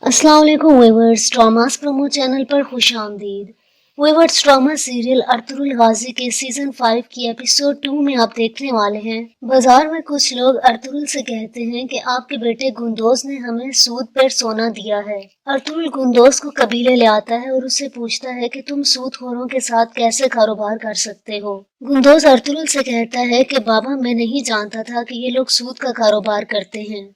अस्सलाम वालेकुम viewers, dramas promo channel पर खुश आमदीद। व्यूअर्स, ड्रामा सीरियल अर्तुगरुल गाजी के सीजन 5 की एपिसोड 2 में आप देखने वाले हैं। बाजार में कुछ लोग अर्तुगरुल से कहते हैं कि आपके बेटे गुंदोज ने हमें सूद पर सोना दिया है। अर्तुगरुल गुंदोज को कबीले ले आता है और उससे पूछता है कि तुम सूदखोरों के साथ कैसे कारोबार कर सकते हो। गुंदोज अर्तुगरुल से कहता है कि बाबा, मैं नहीं जानता था कि ये लोग सूद का कारोबार करते हैं।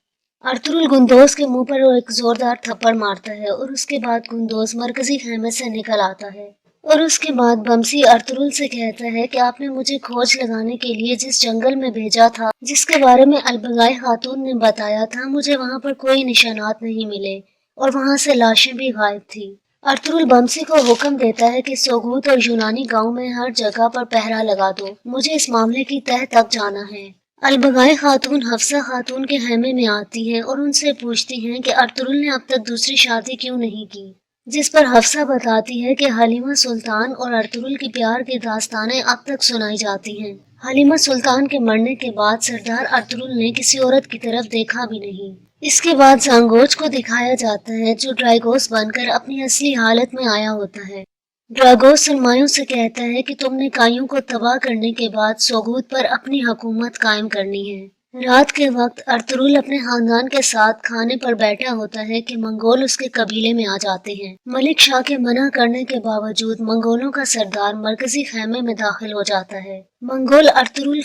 अर्तुगरुल गुंदोज के मुंह पर एक जोरदार थप्पड़ मारता है और उसके बाद गुंदोज मरकजी खेमे से निकल आता है। और उसके बाद बमसी अर्तुगरुल से कहता है कि आपने मुझे खोज लगाने के लिए जिस जंगल में भेजा था, जिसके बारे में अलबगाई खातून ने बताया था, मुझे वहाँ पर कोई निशानात नहीं मिले और वहाँ से लाशें भी गायब थी। अर्तुगरुल बमसी को हुक्म देता है कि सोगूत और यूनानी गांव में हर जगह पर पहरा लगा दो, मुझे इस मामले की तह तक जाना है। अलबगाई खातून हफ्सा खातून के खेमे में आती हैं और उनसे पूछती हैं कि अर्तुगरुल ने अब तक दूसरी शादी क्यों नहीं की, जिस पर हफ्सा बताती है कि हलीमा सुल्तान और अर्तुगरुल की प्यार की दास्तानें अब तक सुनाई जाती हैं। हलीमा सुल्तान के मरने के बाद सरदार अर्तुगरुल ने किसी औरत की तरफ देखा भी नहीं। इसके बाद सांगोच को दिखाया जाता है, जो ड्रैगोस बनकर अपनी असली हालत में आया होता है। ड्रैगोस सरमायों से कहता है कि तुमने काइयों को तबाह करने के बाद सोगूत पर अपनी हुकूमत कायम करनी है। रात के वक्त अर्तुगरुल अपने खानदान के साथ खाने पर बैठा होता है कि मंगोल उसके कबीले में आ जाते हैं। मलिक शाह के मना करने के बावजूद मंगोलों का सरदार मरकजी खेमे में दाखिल हो जाता है। मंगोल अर्तुगरुल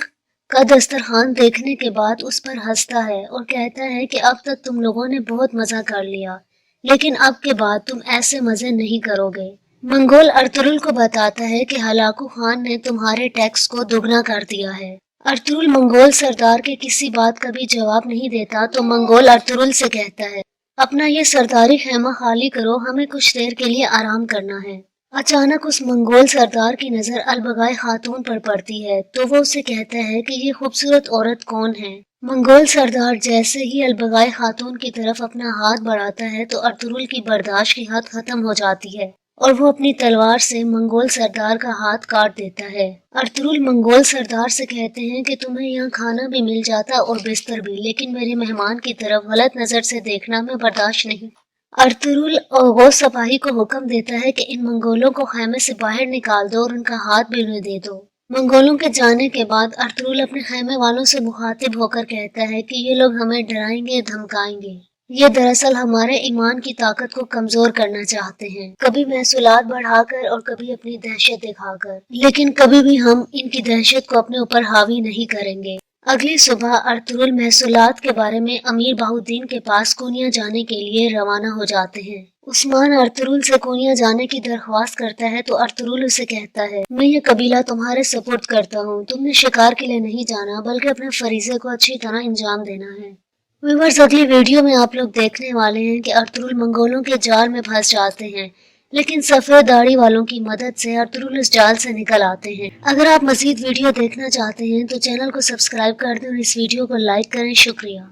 का दस्तरखान देखने के बाद उस पर हंसता है और कहता है कि अब तक तुम लोगों ने बहुत मजा कर लिया, लेकिन अब के बाद तुम ऐसे मजे नहीं करोगे। मंगोल अर्तुगरुल को बताता है कि हलाकू खान ने तुम्हारे टैक्स को दुगना कर दिया है। अर्तुगरुल मंगोल सरदार के किसी बात का भी जवाब नहीं देता तो मंगोल अर्तुगरुल से कहता है, अपना ये सरदारी खेमा खाली करो, हमें कुछ देर के लिए आराम करना है। अचानक उस मंगोल सरदार की नजर अलबगाई खातून पर पड़ती है तो वो उसे कहता है कि ये खूबसूरत औरत कौन है। मंगोल सरदार जैसे ही अलबगाई खातून की तरफ अपना हाथ बढ़ाता है तो अर्तुगरुल की बर्दाश्त की हद खत्म हो जाती है और वो अपनी तलवार से मंगोल सरदार का हाथ काट देता है। अर्तुगरुल मंगोल सरदार से कहते हैं कि तुम्हें यहाँ खाना भी मिल जाता और बिस्तर भी, लेकिन मेरे मेहमान की तरफ गलत नजर से देखना मैं बर्दाश्त नहीं। अर्तुगरुल वो सिपाही को हुक्म देता है कि इन मंगोलों को खेमे से बाहर निकाल दो और उनका हाथ भी उन्हें दे दो। मंगोलों के जाने के बाद अर्तुगरुल अपने खेमे वालों से मुखातिब होकर कहता है कि ये लोग हमें डराएंगे, धमकाएंगे। ये दरअसल हमारे ईमान की ताकत को कमजोर करना चाहते हैं, कभी महसूलात बढ़ाकर और कभी अपनी दहशत दिखाकर, लेकिन कभी भी हम इनकी दहशत को अपने ऊपर हावी नहीं करेंगे। अगली सुबह अर्तुगरुल महसूलात के बारे में अमीर बाहुद्दीन के पास कोनिया जाने के लिए रवाना हो जाते हैं। उस्मान अर्तुगरुल से कोनिया जाने की दरख्वास्त करता है तो अर्तुगरुल उसे कहता है, मैं ये कबीला तुम्हारे सपुर्द करता हूँ, तुमने शिकार के लिए नहीं जाना बल्कि अपने फरीजे को अच्छी तरह अंजाम देना है। व्यूअर्स, अगली वीडियो में आप लोग देखने वाले हैं कि अर्तुगरुल मंगोलों के जाल में फंस जाते हैं, लेकिन सफेद दाढ़ी वालों की मदद से अर्तुगरुल इस जाल से निकल आते हैं। अगर आप मजीद वीडियो देखना चाहते हैं तो चैनल को सब्सक्राइब कर दें और इस वीडियो को लाइक करें। शुक्रिया।